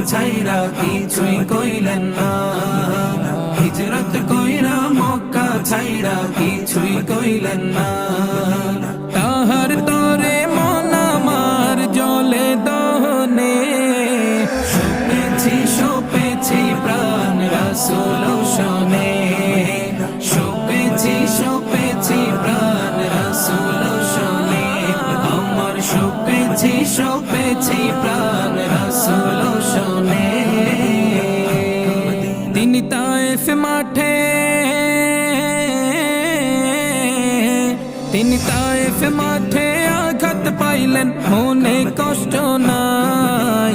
ছাইরা কিছুই কইলেন না, হিজরত কইরা মক্কা ছাইরা কিছুই কইলেন না। তাহার তরে মন আমার জলে দহনে, সপেছি প্রাণ রাসূল শোনে, সপেছি প্রাণ রাসূল শোনে, আমার সপেছি প্রাণ রাসূল শোনে। তিনি তায়েফ মাঠে, তিনি তায়েফ মাঠে আঘাত পাইলেন, মনে কষ্ট নাই,